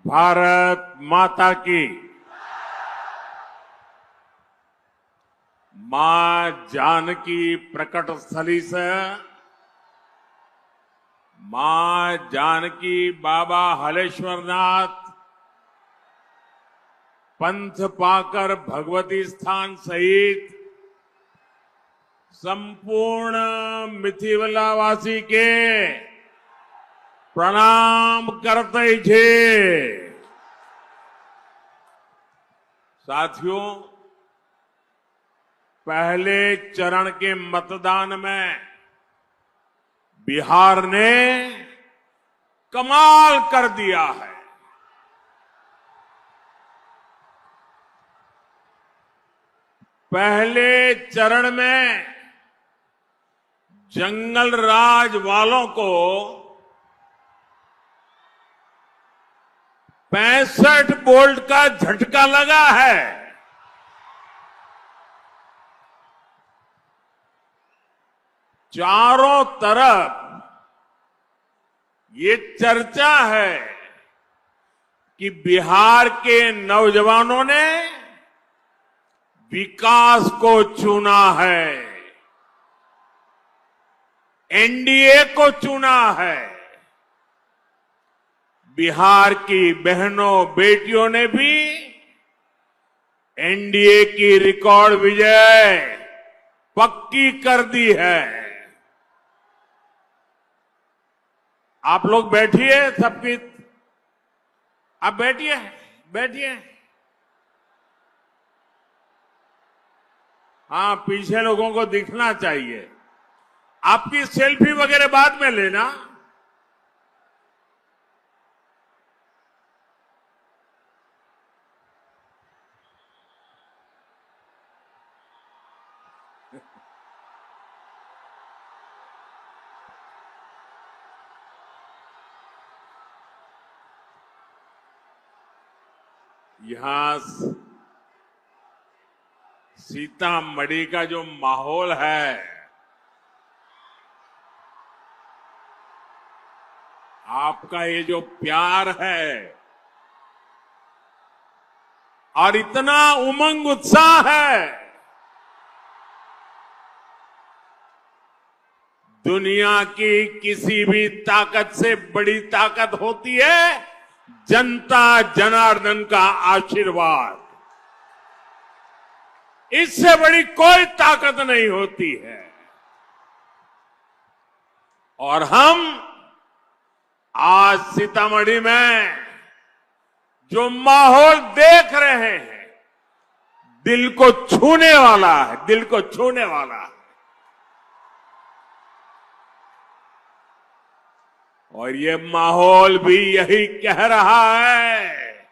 भारत माता की। मां जानकी प्रकट स्थली से मां जानकी बाबा हलेश्वरनाथ पंथ पाकर भगवती स्थान सहित संपूर्ण मिथिलावासी के प्रणाम करते छे। साथियों, पहले चरण के मतदान में बिहार ने कमाल कर दिया है। पहले चरण में जंगल राज वालों को 65 वोल्ट का झटका लगा है। चारों तरफ ये चर्चा है कि बिहार के नौजवानों ने विकास को चुना है, एनडीए को चुना है। बिहार की बहनों बेटियों ने भी एनडीए की रिकॉर्ड विजय पक्की कर दी है। आप लोग बैठिए, सबकी आप बैठिए, बैठिए। हाँ, पीछे लोगों को दिखना चाहिए। आपकी सेल्फी वगैरह बाद में लेना। यहां सीतामढ़ी का जो माहौल है, आपका ये जो प्यार है और इतना उमंग उत्साह है, दुनिया की किसी भी ताकत से बड़ी ताकत होती है जनता जनार्दन का आशीर्वाद। इससे बड़ी कोई ताकत नहीं होती है। और हम आज सीतामढ़ी में जो माहौल देख रहे हैं, दिल को छूने वाला है, दिल को छूने वाला है। और ये माहौल भी यही कह रहा है,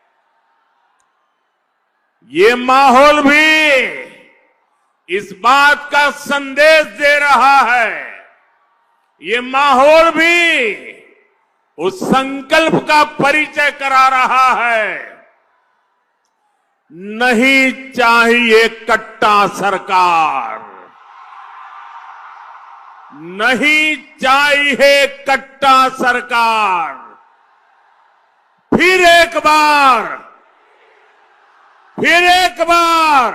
ये माहौल भी इस बात का संदेश दे रहा है, ये माहौल भी उस संकल्प का परिचय करा रहा है, नहीं चाहिए कट्टा सरकार, नहीं चाहिए कट्टा सरकार। फिर एक बार, फिर एक बार,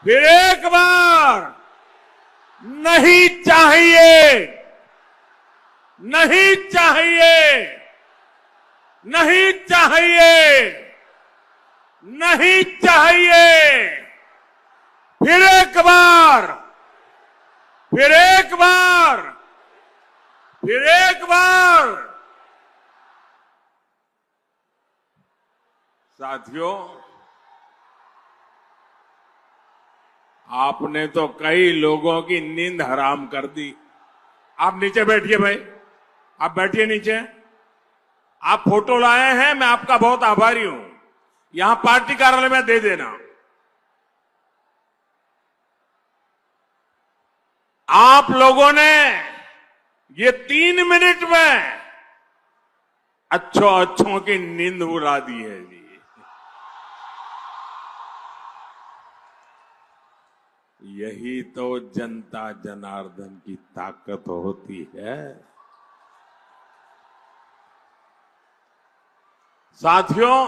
फिर एक बार, नहीं चाहिए, नहीं चाहिए, नहीं चाहिए, नहीं चाहिए। फिर एक बार, फिर एक बार, फिर एक बार। साथियों, आपने तो कई लोगों की नींद हराम कर दी। आप नीचे बैठिए भाई, आप बैठिए नीचे। आप फोटो लाए हैं, मैं आपका बहुत आभारी हूं। यहां पार्टी कार्यालय में दे देना। आप लोगों ने ये 3 मिनट में अच्छों की नींद उड़ा दी है जी। यही तो जनता जनार्दन की ताकत होती है। साथियों,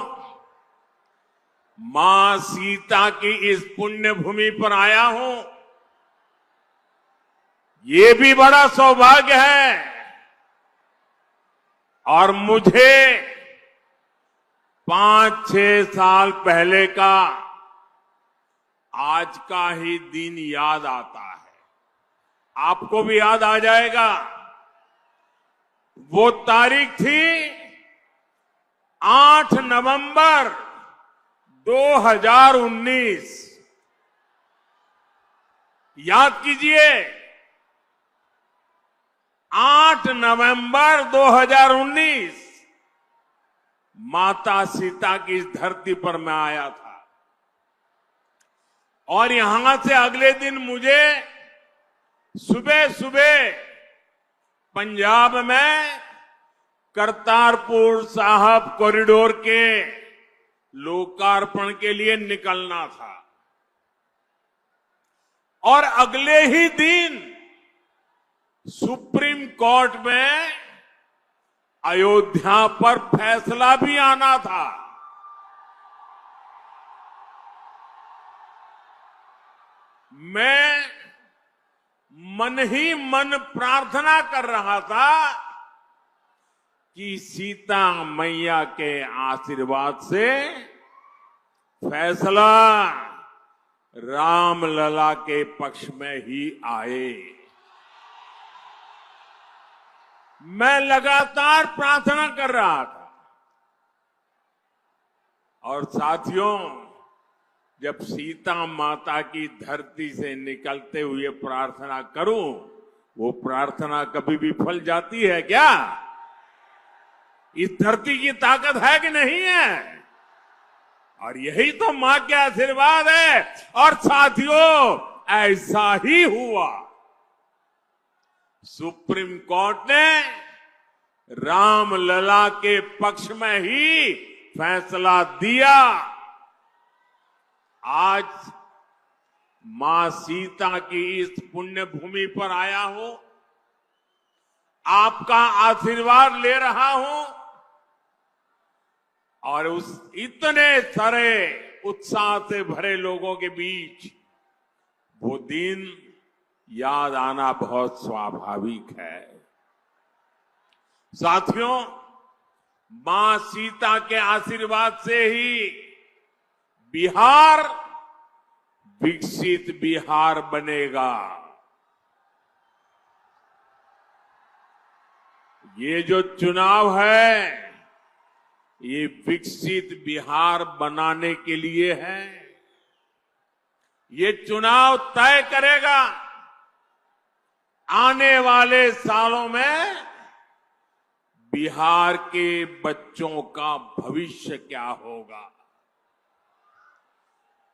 मां सीता की इस पुण्य भूमि पर आया हूं, ये भी बड़ा सौभाग्य है। और मुझे 5-6 साल पहले का आज का ही दिन याद आता है। आपको भी याद आ जाएगा। वो तारीख थी 8 नवंबर 2019। याद कीजिए, 8 नवंबर 2019 माता सीता की इस धरती पर मैं आया था। और यहां से अगले दिन मुझे सुबह सुबह पंजाब में करतारपुर साहब कॉरिडोर के लोकार्पण के लिए निकलना था। और अगले ही दिन सुप्रीम कोर्ट में अयोध्या पर फैसला भी आना था। मैं मन ही मन प्रार्थना कर रहा था कि सीता मैया के आशीर्वाद से फैसला रामलला के पक्ष में ही आए। मैं लगातार प्रार्थना कर रहा था। और साथियों, जब सीता माता की धरती से निकलते हुए प्रार्थना करूं, वो प्रार्थना कभी भी फल जाती है क्या? इस धरती की ताकत है कि नहीं है? और यही तो मां के आशीर्वाद है। और साथियों, ऐसा ही हुआ। सुप्रीम कोर्ट ने रामलला के पक्ष में ही फैसला दिया। आज मां सीता की इस पुण्य भूमि पर आया हूं, आपका आशीर्वाद ले रहा हूं। और उस इतने सारे उत्साह से भरे लोगों के बीच वो दिन याद आना बहुत स्वाभाविक है। साथियों, मां सीता के आशीर्वाद से ही बिहार विकसित बिहार बनेगा। ये जो चुनाव है, ये विकसित बिहार बनाने के लिए है। ये चुनाव तय करेगा आने वाले सालों में बिहार के बच्चों का भविष्य क्या होगा,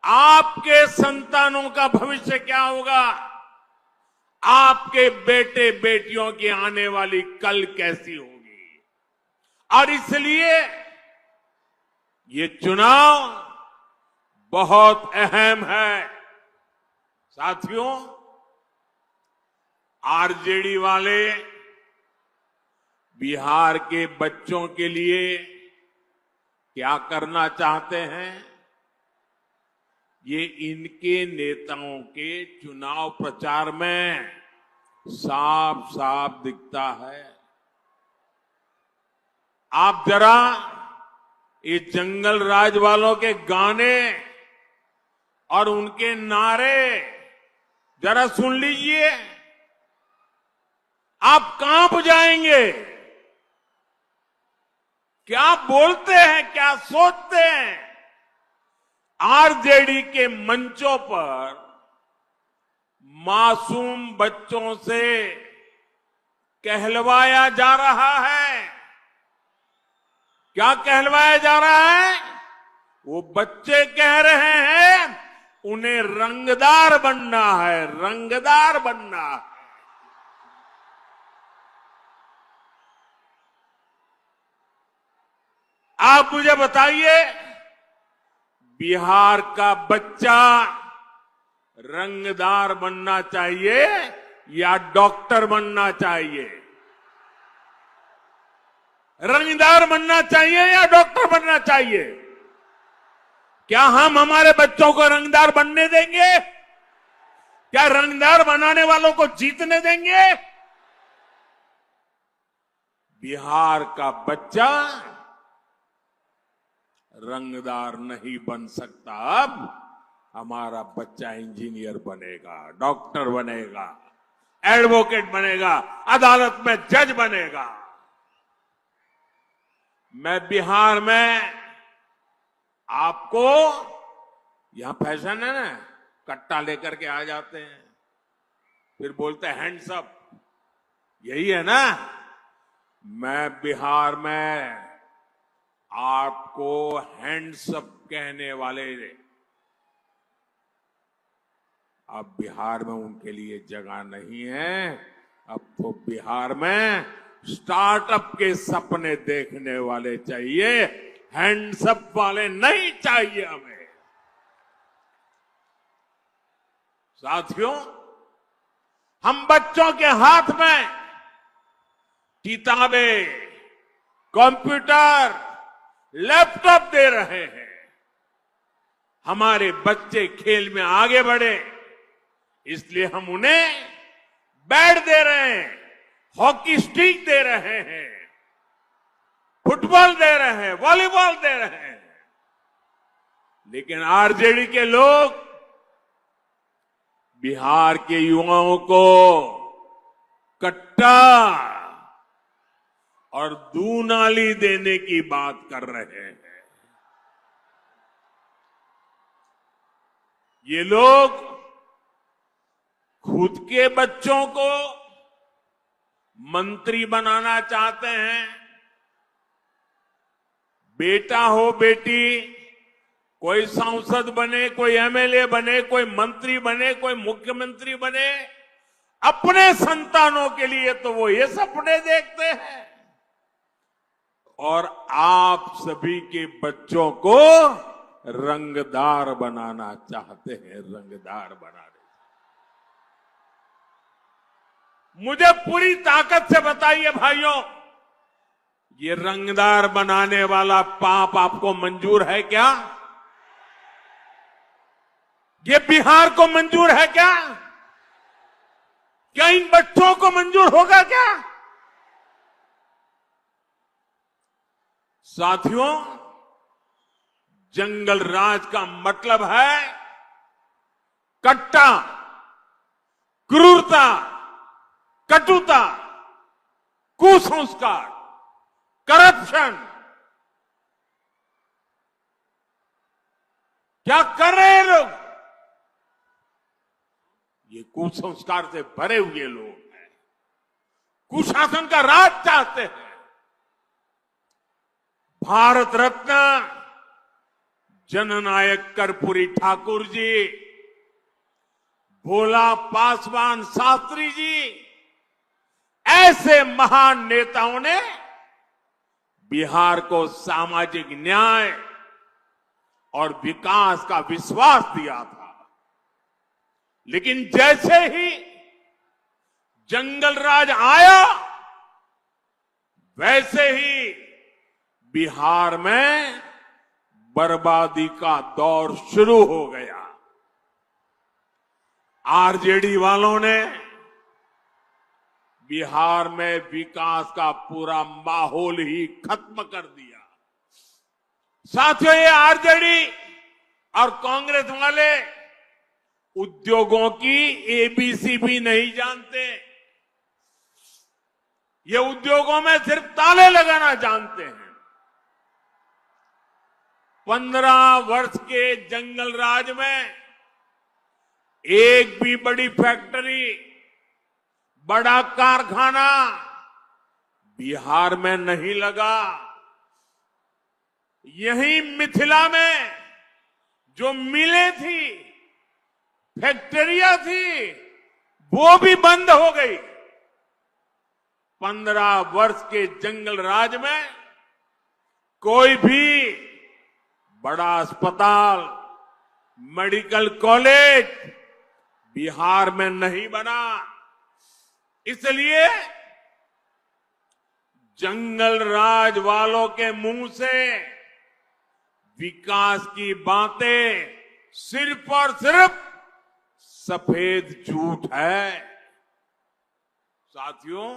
आपके संतानों का भविष्य क्या होगा, आपके बेटे बेटियों की आने वाली कल कैसी होगी। और इसलिए ये चुनाव बहुत अहम है। साथियों, आरजेडी वाले बिहार के बच्चों के लिए क्या करना चाहते हैं, ये इनके नेताओं के चुनाव प्रचार में साफ साफ दिखता है। आप जरा ये जंगल राज वालों के गाने और उनके नारे जरा सुन लीजिए, आप कांप जाएंगे। क्या बोलते हैं, क्या सोचते हैं। आरजेडी के मंचों पर मासूम बच्चों से कहलवाया जा रहा है। क्या कहलवाया जा रहा है? वो बच्चे कह रहे हैं उन्हें रंगदार बनना है, रंगदार बनना है। आप मुझे बताइए, बिहार का बच्चा रंगदार बनना चाहिए या डॉक्टर बनना चाहिए? रंगदार बनना चाहिए या डॉक्टर बनना चाहिए? क्या हम हमारे बच्चों को रंगदार बनने देंगे? क्या रंगदार बनाने वालों को जीतने देंगे? बिहार का बच्चा रंगदार नहीं बन सकता। अब हमारा बच्चा इंजीनियर बनेगा, डॉक्टर बनेगा, एडवोकेट बनेगा, अदालत में जज बनेगा। मैं बिहार में आपको, यहां फैशन है ना, कट्टा लेकर के आ जाते हैं, फिर बोलते हैं हैंड्स अप, यही है ना। मैं बिहार में आपको हैंड्स अप कहने वाले, अब बिहार में उनके लिए जगह नहीं है। अब तो बिहार में स्टार्टअप के सपने देखने वाले चाहिए, हैंड्स अप वाले नहीं चाहिए हमें। साथियों, हम बच्चों के हाथ में किताबें, कंप्यूटर, लैपटॉप दे रहे हैं। हमारे बच्चे खेल में आगे बढ़े, इसलिए हम उन्हें बैट दे रहे हैं, हॉकी स्टिक दे रहे हैं, फुटबॉल दे रहे हैं, वॉलीबॉल दे रहे हैं। लेकिन आरजेडी के लोग बिहार के युवाओं को कट्टा और दूनाली देने की बात कर रहे हैं। ये लोग खुद के बच्चों को मंत्री बनाना चाहते हैं। बेटा हो बेटी, कोई सांसद बने, कोई एमएलए बने, कोई मंत्री बने, कोई मुख्यमंत्री बने, अपने संतानों के लिए तो वो ये सपने देखते हैं। और आप सभी के बच्चों को रंगदार बनाना चाहते हैं, रंगदार बनाने। मुझे पूरी ताकत से बताइए भाइयों, ये रंगदार बनाने वाला पाप आपको मंजूर है क्या? ये बिहार को मंजूर है क्या? क्या इन बच्चों को मंजूर होगा क्या? साथियों, जंगल राज का मतलब है कट्टा, क्रूरता, कटुता, कुसंस्कार, करप्शन। क्या कर रहे हैं लोग? ये कुसंस्कार से भरे हुए लोग हैं, कुशासन का राज चाहते हैं। भारत रत्न जननायक कर्पूरी ठाकुर जी, भोला पासवान शास्त्री जी, ऐसे महान नेताओं ने बिहार को सामाजिक न्याय और विकास का विश्वास दिया था। लेकिन जैसे ही जंगल राज आया, वैसे ही बिहार में बर्बादी का दौर शुरू हो गया। आरजेडी वालों ने बिहार में विकास का पूरा माहौल ही खत्म कर दिया। साथियों, ये आरजेडी और कांग्रेस वाले उद्योगों की एबीसी भी नहीं जानते। ये उद्योगों में सिर्फ ताले लगाना जानते हैं। 15 वर्ष के जंगल राज में एक भी बड़ी फैक्ट्री, बड़ा कारखाना बिहार में नहीं लगा। यहीं मिथिला में जो मिलें थी, फैक्ट्रियां थी, वो भी बंद हो गई। 15 वर्ष के जंगल राज में कोई भी बड़ा अस्पताल, मेडिकल कॉलेज बिहार में नहीं बना। इसलिए जंगल राज वालों के मुंह से विकास की बातें सिर्फ और सिर्फ सफेद झूठ है। साथियों,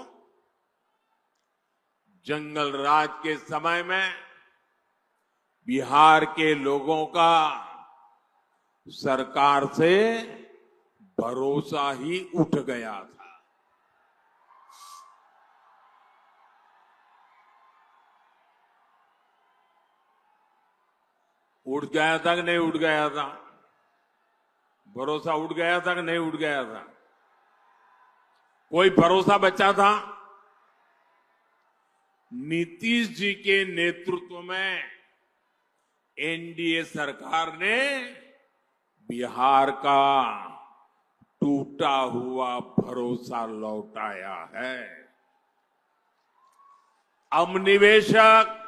जंगल राज के समय में बिहार के लोगों का सरकार से भरोसा ही उठ गया था। उठ गया था कि नहीं उठ गया था? भरोसा उठ गया था कि नहीं उठ गया था? कोई भरोसा बचा था? नीतीश जी के नेतृत्व में एनडीए सरकार ने बिहार का टूटा हुआ भरोसा लौटाया है। अब निवेशक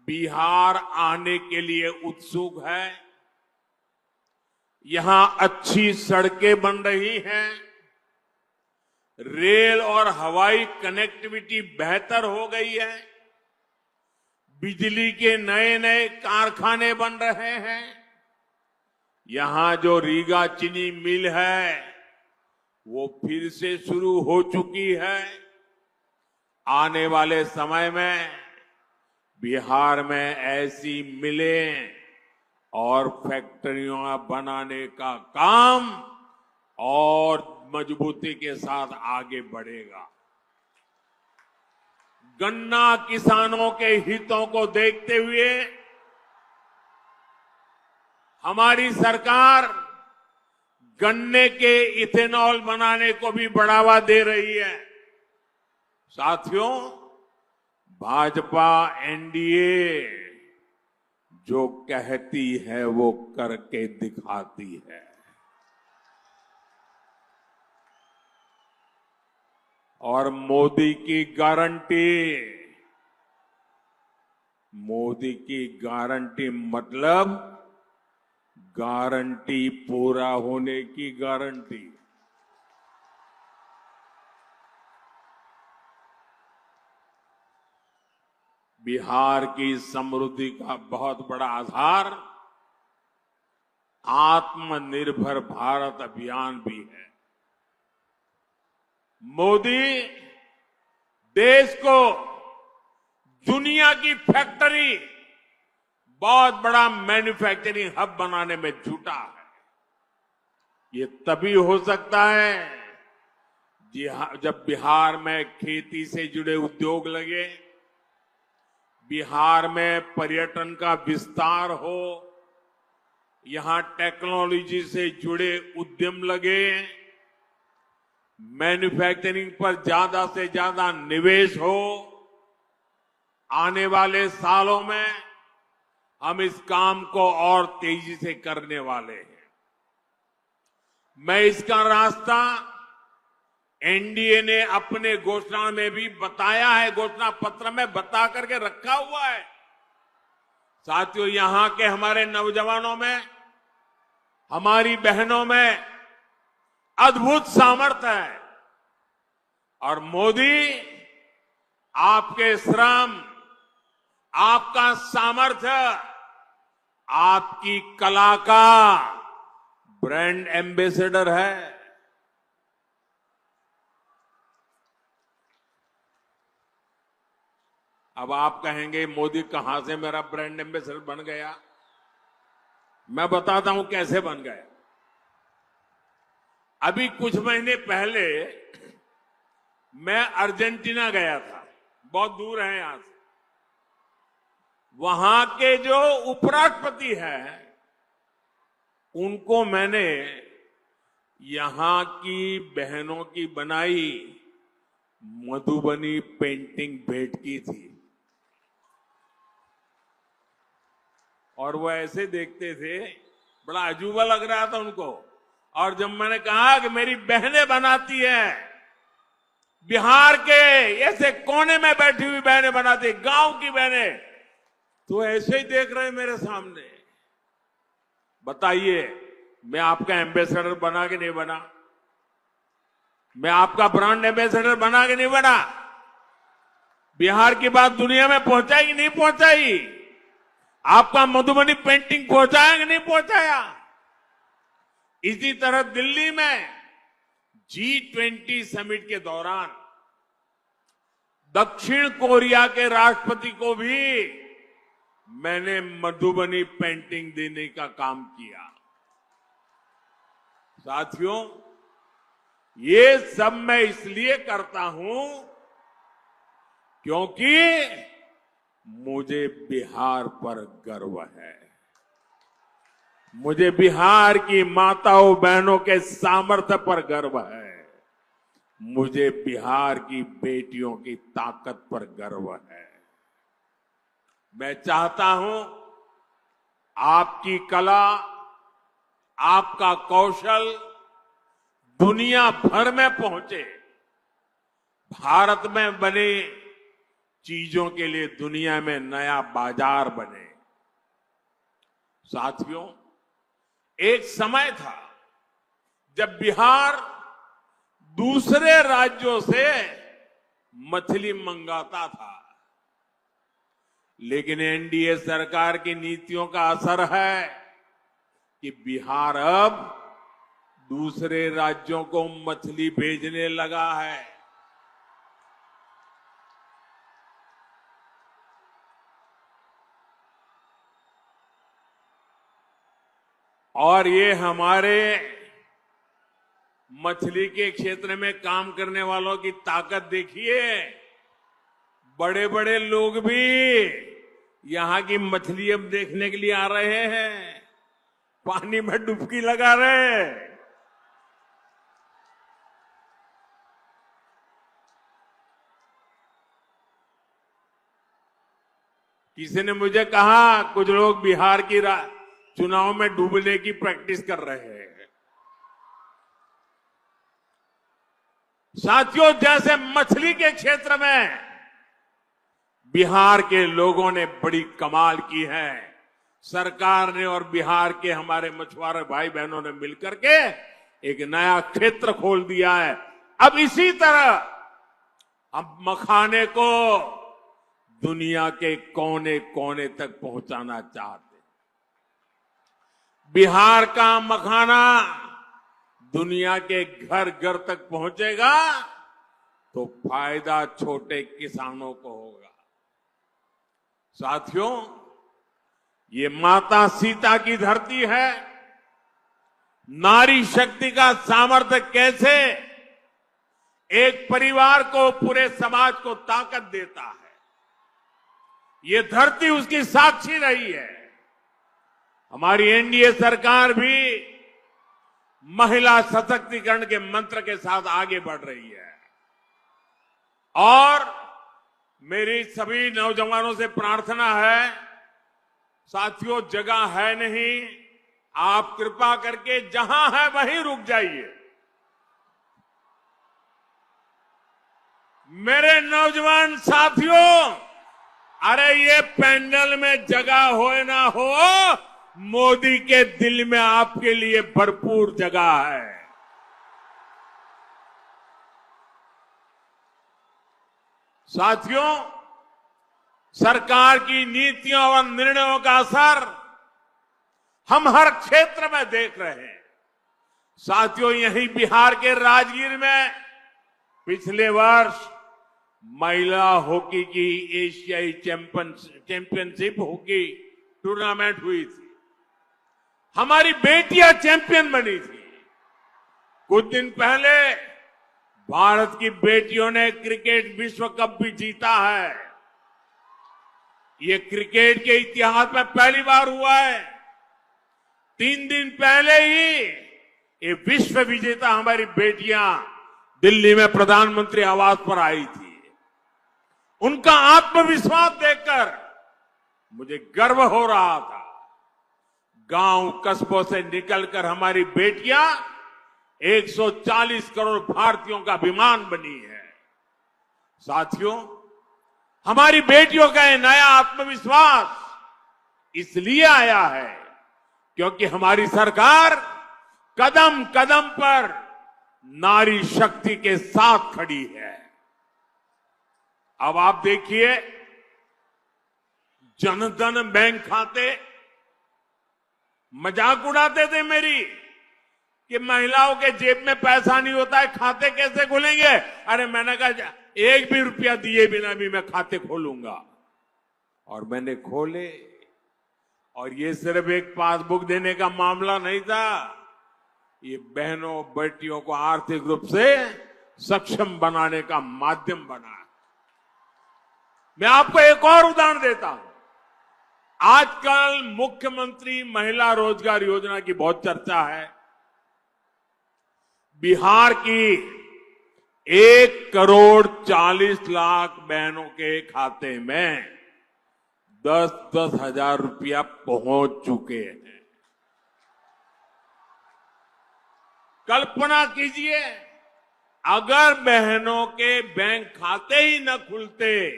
बिहार आने के लिए उत्सुक है। यहां अच्छी सड़कें बन रही हैं, रेल और हवाई कनेक्टिविटी बेहतर हो गई है, बिजली के नए नए कारखाने बन रहे हैं। यहां जो रीगा चीनी मिल है वो फिर से शुरू हो चुकी है। आने वाले समय में बिहार में ऐसी मिलें और फैक्ट्रियां बनाने का काम और मजबूती के साथ आगे बढ़ेगा। गन्ना किसानों के हितों को देखते हुए हमारी सरकार गन्ने के इथेनॉल बनाने को भी बढ़ावा दे रही है। साथियों, भाजपा एनडीए जो कहती है वो करके दिखाती है। और मोदी की गारंटी मतलब गारंटी पूरा होने की गारंटी। बिहार की समृद्धि का बहुत बड़ा आधार आत्मनिर्भर भारत अभियान भी है। मोदी देश को दुनिया की फैक्ट्री, बहुत बड़ा मैन्युफैक्चरिंग हब बनाने में जुटा है। ये तभी हो सकता है जब बिहार में खेती से जुड़े उद्योग लगे, बिहार में पर्यटन का विस्तार हो, यहां टेक्नोलॉजी से जुड़े उद्यम लगे, मैन्युफैक्चरिंग पर ज्यादा से ज्यादा निवेश हो। आने वाले सालों में हम इस काम को और तेजी से करने वाले हैं। मैं इसका रास्ता एनडीए ने अपने घोषणा में भी बताया है, घोषणा पत्र में बता करके रखा हुआ है। साथियों, यहां के हमारे नौजवानों में, हमारी बहनों में अद्भुत सामर्थ्य है और मोदी आपके श्रम, आपका सामर्थ्य, आपकी कला का ब्रांड एम्बेसडर है। अब आप कहेंगे मोदी कहां से मेरा ब्रांड एम्बेसडर बन गया? मैं बताता हूं कैसे बन गया। अभी कुछ महीने पहले मैं अर्जेंटीना गया था, बहुत दूर है यहां से। वहां के जो उपराष्ट्रपति हैं, उनको मैंने यहां की बहनों की बनाई मधुबनी पेंटिंग भेंट की थी। और वो ऐसे देखते थे, बड़ा अजूबा लग रहा था उनको। और जब मैंने कहा कि मेरी बहनें बनाती हैं, बिहार के ऐसे कोने में बैठी हुई बहनें बनाती, गांव की बहनें, तो ऐसे ही देख रहे हैं मेरे सामने। बताइए, मैं आपका एम्बेसडर बना कि नहीं बना? मैं आपका ब्रांड एम्बेसडर बना कि नहीं बना? बिहार की बात दुनिया में पहुंचाई कि नहीं पहुंचाई? आपका मधुबनी पेंटिंग पहुंचाया कि नहीं पहुंचाया? इसी तरह दिल्ली में G20 समिट के दौरान दक्षिण कोरिया के राष्ट्रपति को भी मैंने मधुबनी पेंटिंग देने का काम किया। साथियों, ये सब मैं इसलिए करता हूं क्योंकि मुझे बिहार पर गर्व है। मुझे बिहार की माताओं बहनों के सामर्थ्य पर गर्व है। मुझे बिहार की बेटियों की ताकत पर गर्व है। मैं चाहता हूं आपकी कला, आपका कौशल दुनिया भर में पहुंचे। भारत में बने चीजों के लिए दुनिया में नया बाजार बने। साथियों, एक समय था जब बिहार दूसरे राज्यों से मछली मंगाता था, लेकिन एनडीए सरकार की नीतियों का असर है कि बिहार अब दूसरे राज्यों को मछली भेजने लगा है। और ये हमारे मछली के क्षेत्र में काम करने वालों की ताकत देखिए। बड़े बड़े लोग भी यहां की मछली अब देखने के लिए आ रहे हैं, पानी में डुबकी लगा रहे हैं। किसी ने मुझे कहा कुछ लोग बिहार की चुनाव में डूबने की प्रैक्टिस कर रहे हैं। साथियों, जैसे मछली के क्षेत्र में बिहार के लोगों ने बड़ी कमाल की है, सरकार ने और बिहार के हमारे मछुआरे भाई बहनों ने मिलकर के एक नया क्षेत्र खोल दिया है। अब इसी तरह हम मखाने को दुनिया के कोने कोने तक पहुंचाना चाहते हैं। बिहार का मखाना दुनिया के घर घर तक पहुंचेगा तो फायदा छोटे किसानों को होगा। साथियों, ये माता सीता की धरती है। नारी शक्ति का सामर्थ्य कैसे एक परिवार को, पूरे समाज को ताकत देता है, ये धरती उसकी साक्षी रही है। हमारी एनडीए सरकार भी महिला सशक्तिकरण के मंत्र के साथ आगे बढ़ रही है। और मेरी सभी नौजवानों से प्रार्थना है, साथियों, जगह है नहीं, आप कृपा करके जहां है वहीं रुक जाइए। मेरे नौजवान साथियों, अरे ये पैंडल में जगह हो ना हो, मोदी के दिल में आपके लिए भरपूर जगह है। साथियों, सरकार की नीतियों और निर्णयों का असर हम हर क्षेत्र में देख रहे हैं। साथियों, यहीं बिहार के राजगीर में पिछले वर्ष महिला हॉकी की एशियाई चैंपियनशिप हॉकी टूर्नामेंट हुई थी। हमारी बेटियां चैंपियन बनी थी। कुछ दिन पहले भारत की बेटियों ने क्रिकेट विश्व कप भी जीता है। ये क्रिकेट के इतिहास में पहली बार हुआ है। 3 दिन पहले ही ये विश्व विजेता हमारी बेटियां दिल्ली में प्रधानमंत्री आवास पर आई थी। उनका आत्मविश्वास देखकर मुझे गर्व हो रहा था। गांव कस्बों से निकलकर हमारी बेटियां 140 करोड़ भारतीयों का अभिमान बनी है। साथियों, हमारी बेटियों का यह नया आत्मविश्वास इसलिए आया है क्योंकि हमारी सरकार कदम कदम पर नारी शक्ति के साथ खड़ी है। अब आप देखिए, जनधन बैंक खाते, मजाक उड़ाते थे मेरी कि महिलाओं के जेब में पैसा नहीं होता है, खाते कैसे खोलेंगे। अरे मैंने कहा एक भी रुपया दिए बिना भी मैं खाते खोलूंगा, और मैंने खोले। और ये सिर्फ एक पासबुक देने का मामला नहीं था, ये बहनों बेटियों को आर्थिक रूप से सक्षम बनाने का माध्यम बना। मैं आपको एक और उदाहरण देता हूं। आजकल मुख्यमंत्री महिला रोजगार योजना की बहुत चर्चा है। बिहार की 1,40,00,000 बहनों के खाते में 10-10 हजार रुपया पहुंच चुके हैं। कल्पना कीजिए, अगर बहनों के बैंक खाते ही न खुलते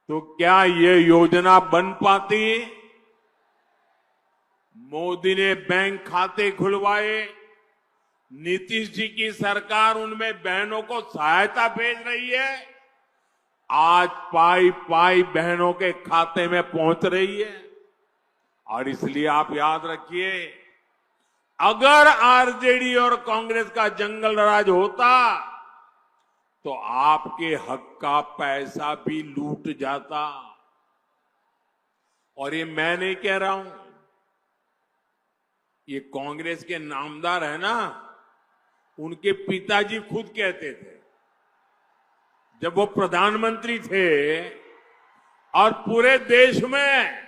तो क्या ये योजना बन पाती। मोदी ने बैंक खाते खुलवाए, नीतीश जी की सरकार उनमें बहनों को सहायता भेज रही है। आज पाई पाई बहनों के खाते में पहुंच रही है। और इसलिए आप याद रखिए, अगर आरजेडी और कांग्रेस का जंगल राज होता तो आपके हक का पैसा भी लूट जाता। और ये मैं नहीं कह रहा हूं, ये कांग्रेस के नामदार है ना, उनके पिताजी खुद कहते थे जब वो प्रधानमंत्री थे और पूरे देश में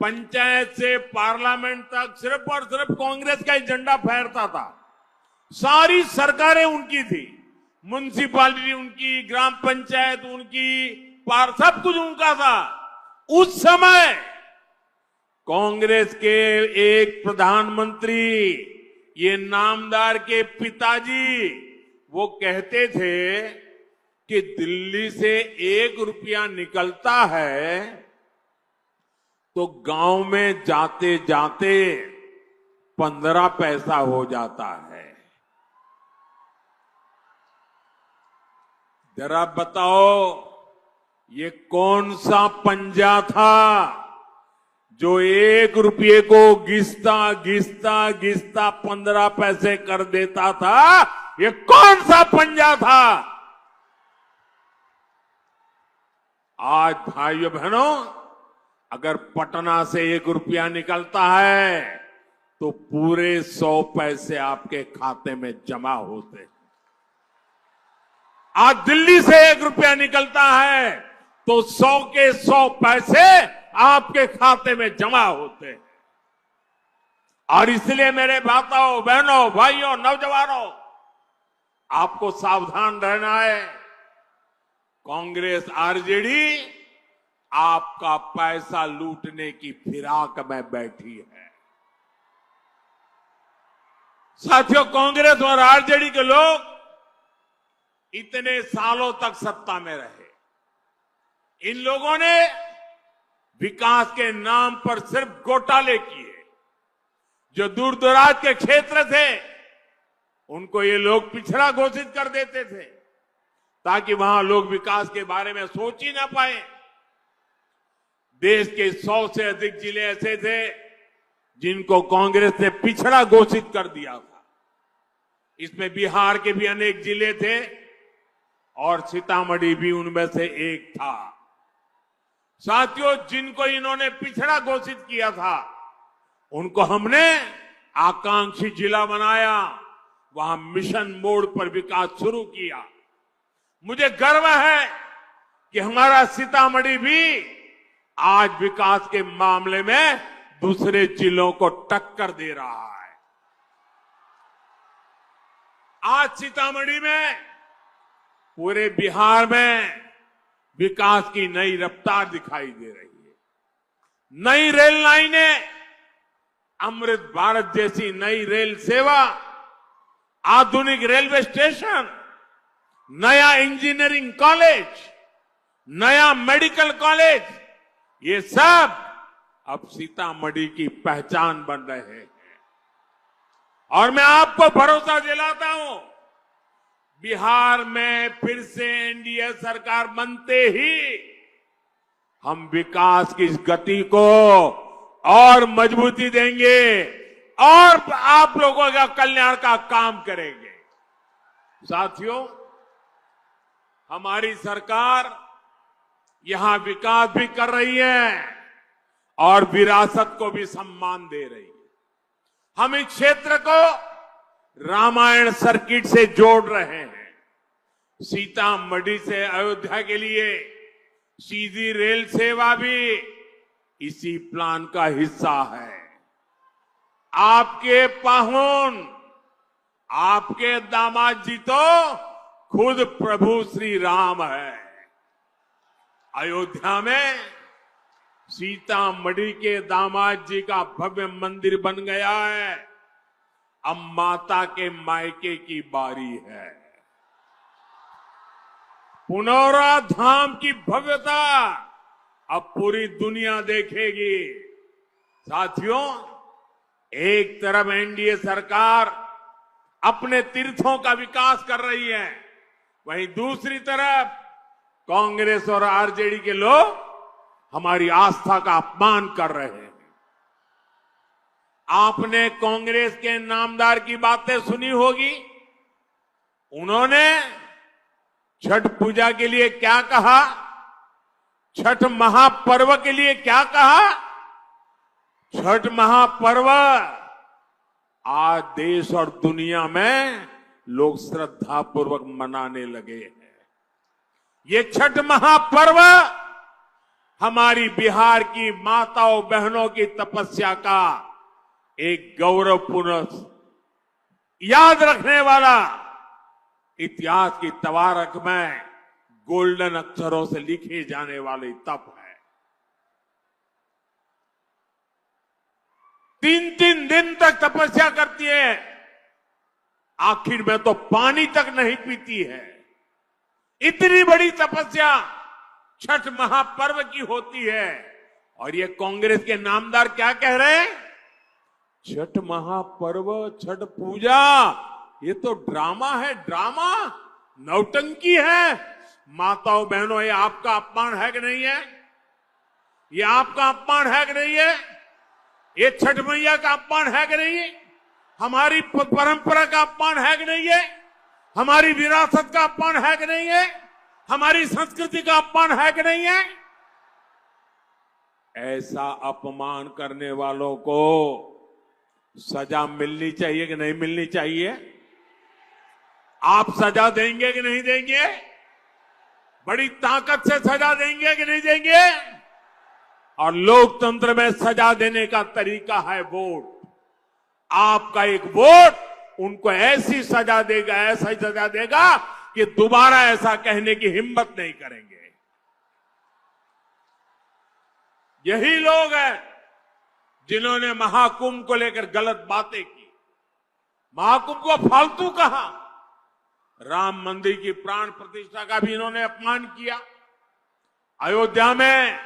पंचायत से पार्लियामेंट तक सिर्फ और सिर्फ कांग्रेस का ही झंडा फहरता था। सारी सरकारें उनकी थी, म्युनिसिपैलिटी उनकी, ग्राम पंचायत उनकी, सब कुछ उनका था। उस समय कांग्रेस के एक प्रधानमंत्री, ये नामदार के पिताजी, वो कहते थे कि दिल्ली से 1 रुपया निकलता है तो गांव में जाते जाते 15 पैसा हो जाता है। जरा बताओ, ये कौन सा पंजा था जो 1 रुपये को घिसता घिसता घिसता 15 पैसे कर देता था। ये कौन सा पंजा था। आज भाइयों बहनों, अगर पटना से 1 रुपया निकलता है तो पूरे 100 पैसे आपके खाते में जमा होते हैं। आज दिल्ली से 1 रुपया निकलता है तो 100 के 100 पैसे आपके खाते में जमा होते हैं। और इसलिए मेरे माताओं, बहनों, भाइयों, नौजवानों, आपको सावधान रहना है। कांग्रेस आरजेडी आपका पैसा लूटने की फिराक में बैठी है। साथियों, कांग्रेस और आरजेडी के लोग इतने सालों तक सत्ता में रहे। इन लोगों ने विकास के नाम पर सिर्फ घोटाले किए। जो दूर दराज के क्षेत्र थे उनको ये लोग पिछड़ा घोषित कर देते थे ताकि वहां लोग विकास के बारे में सोच ही ना पाए। देश के 100 से अधिक जिले ऐसे थे जिनको कांग्रेस ने पिछड़ा घोषित कर दिया था। इसमें बिहार के भी अनेक जिले थे और सीतामढ़ी भी उनमें से एक था। साथियों, जिनको इन्होंने पिछड़ा घोषित किया था उनको हमने आकांक्षी जिला बनाया, वहां मिशन मोड पर विकास शुरू किया। मुझे गर्व है कि हमारा सीतामढ़ी भी आज विकास के मामले में दूसरे जिलों को टक्कर दे रहा है। आज सीतामढ़ी में, पूरे बिहार में विकास की नई रफ्तार दिखाई दे रही है। नई रेल लाइनें, अमृत भारत जैसी नई रेल सेवा, आधुनिक रेलवे स्टेशन, नया इंजीनियरिंग कॉलेज, नया मेडिकल कॉलेज, ये सब अब सीतामढ़ी की पहचान बन रहे हैं। और मैं आपको भरोसा दिलाता हूं, बिहार में फिर से एनडीए सरकार बनते ही हम विकास की इस गति को और मजबूती देंगे और आप लोगों का कल्याण का काम करेंगे। साथियों, हमारी सरकार यहां विकास भी कर रही है और विरासत को भी सम्मान दे रही है। हम इस क्षेत्र को रामायण सर्किट से जोड़ रहे हैं। सीतामढ़ी से अयोध्या के लिए सीधी रेल सेवा भी इसी प्लान का हिस्सा है। आपके पाहुन, आपके दामाद जी तो खुद प्रभु श्री राम है। अयोध्या में सीतामढ़ी के दामाद जी का भव्य मंदिर बन गया है। अब माता के मायके की बारी है। पुनौरा धाम की भव्यता अब पूरी दुनिया देखेगी। साथियों, एक तरफ एनडीए सरकार अपने तीर्थों का विकास कर रही है, वहीं दूसरी तरफ कांग्रेस और आरजेडी के लोग हमारी आस्था का अपमान कर रहे हैं। आपने कांग्रेस के नामदार की बातें सुनी होगी। उन्होंने छठ पूजा के लिए क्या कहा, छठ महापर्व के लिए क्या कहा। छठ महापर्व आज देश और दुनिया में लोग श्रद्धापूर्वक मनाने लगे हैं। ये छठ महापर्व हमारी बिहार की माताओं बहनों की तपस्या का एक गौरवपूर्ण याद रखने वाला इतिहास की तवारख में गोल्डन अक्षरों से लिखे जाने वाली तप है। 3-3 दिन तक तपस्या करती है, आखिर में तो पानी तक नहीं पीती है। इतनी बड़ी तपस्या छठ महापर्व की होती है। और ये कांग्रेस के नामदार क्या कह रहे हैं, छठ महापर्व, छठ पूजा ये तो ड्रामा है, ड्रामा, नौटंकी है। माताओं बहनों, ये आपका अपमान है कि नहीं है? ये आपका अपमान है कि नहीं है? ये छठ मैया का अपमान है कि नहीं है? हमारी परंपरा का अपमान है कि नहीं है? हमारी विरासत का अपमान है कि नहीं है? हमारी संस्कृति का अपमान है कि नहीं है? ऐसा अपमान करने वालों को सजा मिलनी चाहिए कि नहीं मिलनी चाहिए? आप सजा देंगे कि नहीं देंगे? बड़ी ताकत से सजा देंगे कि नहीं देंगे? और लोकतंत्र में सजा देने का तरीका है वोट। आपका एक वोट उनको ऐसी सजा देगा, ऐसा सजा देगा कि दोबारा ऐसा कहने की हिम्मत नहीं करेंगे। यही लोग हैं जिन्होंने महाकुंभ को लेकर गलत बातें की, महाकुंभ को फालतू कहा, राम मंदिर की प्राण प्रतिष्ठा का भी इन्होंने अपमान किया। अयोध्या में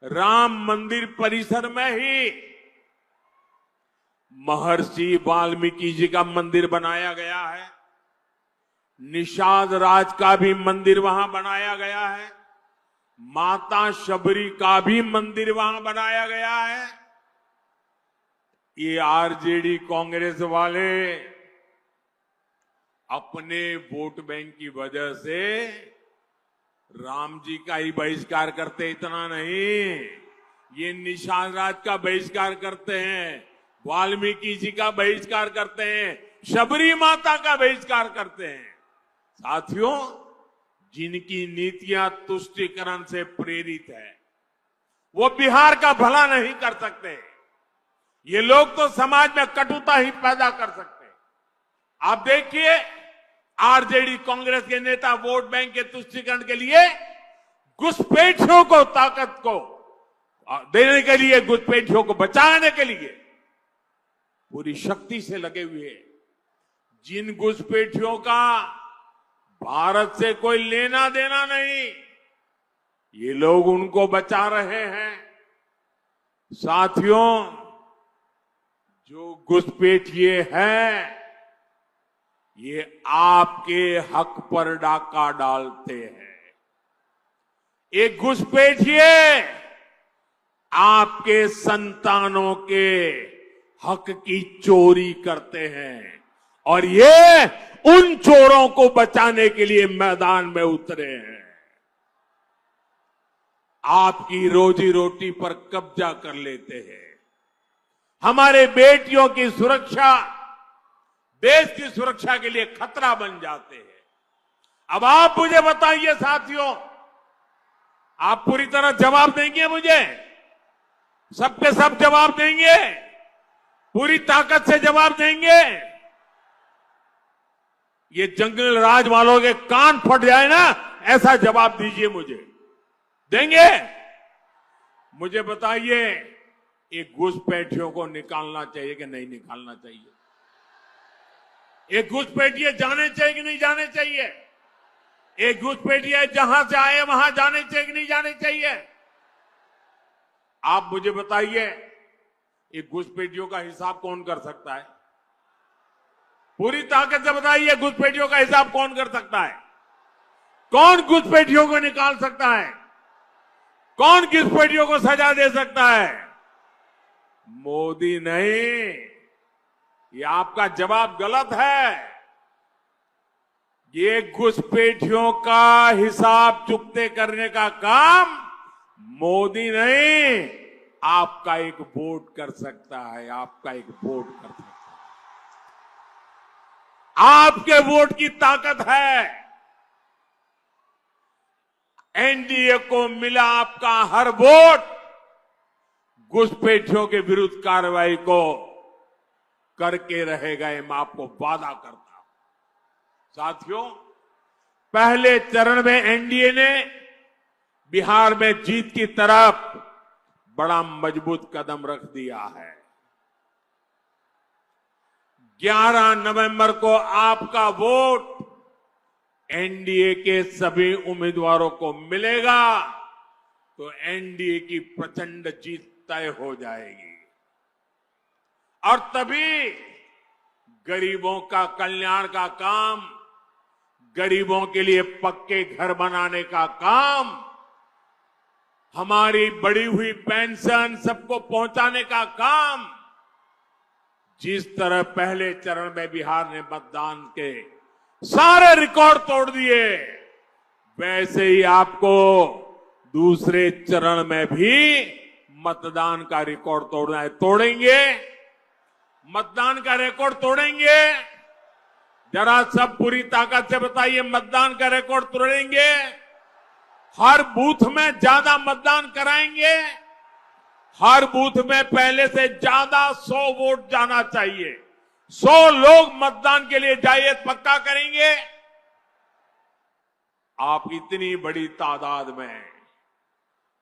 राम मंदिर परिसर में ही महर्षि वाल्मीकि जी का मंदिर बनाया गया है। निषाद राज का भी मंदिर वहां बनाया गया है। माता शबरी का भी मंदिर वहां बनाया गया है। ये आरजेडी कांग्रेस वाले अपने वोट बैंक की वजह से राम जी का ही बहिष्कार करते, इतना नहीं, ये निषाद राज का बहिष्कार करते हैं, वाल्मीकि जी का बहिष्कार करते हैं, शबरी माता का बहिष्कार करते हैं। साथियों, जिनकी नीतियां तुष्टीकरण से प्रेरित है, वो बिहार का भला नहीं कर सकते। ये लोग तो समाज में कटुता ही पैदा कर सकते हैं। आप देखिए, आरजेडी कांग्रेस के नेता वोट बैंक के तुष्टीकरण के लिए घुसपैठियों को ताकत को देने के लिए, घुसपैठियों को बचाने के लिए पूरी शक्ति से लगे हुए। जिन घुसपैठियों का भारत से कोई लेना देना नहीं, ये लोग उनको बचा रहे हैं। साथियों, जो घुसपैठिए हैं, ये आपके हक पर डाका डालते हैं। एक घुसपैठिए आपके संतानों के हक की चोरी करते हैं और ये उन चोरों को बचाने के लिए मैदान में उतरे हैं। आपकी रोजी रोटी पर कब्जा कर लेते हैं। हमारे बेटियों की सुरक्षा, देश की सुरक्षा के लिए खतरा बन जाते हैं। अब आप मुझे बताइए साथियों, आप पूरी तरह जवाब देंगे मुझे? सबके सब जवाब देंगे? पूरी ताकत से जवाब देंगे? ये जंगल राज वालों के कान फट जाए ना, ऐसा जवाब दीजिए मुझे। देंगे? मुझे बताइए, ये घुसपैठियों को निकालना चाहिए कि नहीं निकालना चाहिए? ये घुसपैठिए जाने चाहिए कि नहीं जाने चाहिए? एक घुसपैठिए जहां से आए वहां जाने चाहिए कि नहीं जाने चाहिए? आप मुझे बताइए, ये घुसपैठियों का हिसाब कौन कर सकता है? पूरी ताकत से बताइए, घुसपैठियों का हिसाब कौन कर सकता है? कौन घुसपैठियों को निकाल सकता है? कौन घुसपैठियों को सजा दे सकता है? मोदी नहीं। ये आपका जवाब गलत है। ये घुसपैठियों का हिसाब चुकते करने का काम मोदी नहीं, आपका एक वोट कर सकता है। आपका एक वोट कर सकता है। आपके वोट की ताकत है। एनडीए को मिला आपका हर वोट घुसपैठियों के विरुद्ध कार्रवाई को करके रहेगा, मैं आपको वादा करता हूं। साथियों, पहले चरण में एनडीए ने बिहार में जीत की तरफ बड़ा मजबूत कदम रख दिया है। 11 नवंबर को आपका वोट एनडीए के सभी उम्मीदवारों को मिलेगा तो एनडीए की प्रचंड जीत तय हो जाएगी और तभी गरीबों का कल्याण का काम, गरीबों के लिए पक्के घर बनाने का काम, हमारी बढ़ी हुई पेंशन सबको पहुंचाने का काम, जिस तरह पहले चरण में बिहार ने मतदान के सारे रिकॉर्ड तोड़ दिए, वैसे ही आपको दूसरे चरण में भी मतदान का रिकॉर्ड तोड़ना है। तोड़ेंगे? मतदान का रिकॉर्ड तोड़ेंगे? जरा सब पूरी ताकत से बताइए, मतदान का रिकॉर्ड तोड़ेंगे? हर बूथ में ज्यादा मतदान कराएंगे? हर बूथ में पहले से ज्यादा 100 वोट जाना चाहिए। 100 लोग मतदान के लिए जाइए, पक्का करेंगे? आप इतनी बड़ी तादाद में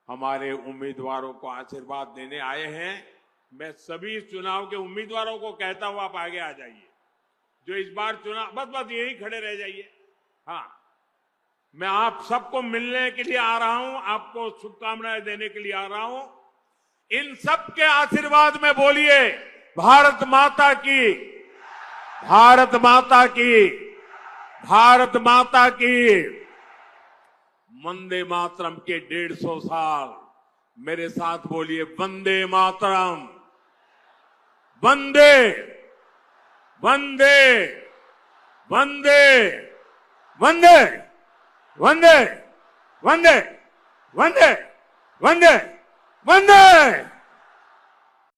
हमारे उम्मीदवारों को आशीर्वाद देने आए हैं। मैं सभी चुनाव के उम्मीदवारों को कहता हूं, आप आगे आ जाइए। जो इस बार चुनाव, बस यही खड़े रह जाइए। हाँ, मैं आप सबको मिलने के लिए आ रहा हूं, आपको शुभकामनाएं देने के लिए आ रहा हूं। इन सबके आशीर्वाद में बोलिए, भारत माता की, भारत माता की, भारत माता की। वंदे मातरम के 150 साल, मेरे साथ बोलिए, वंदे मातरम। वंदे वंदे वंदे वंदे वंदे वंदे वंदे वंदे वंदे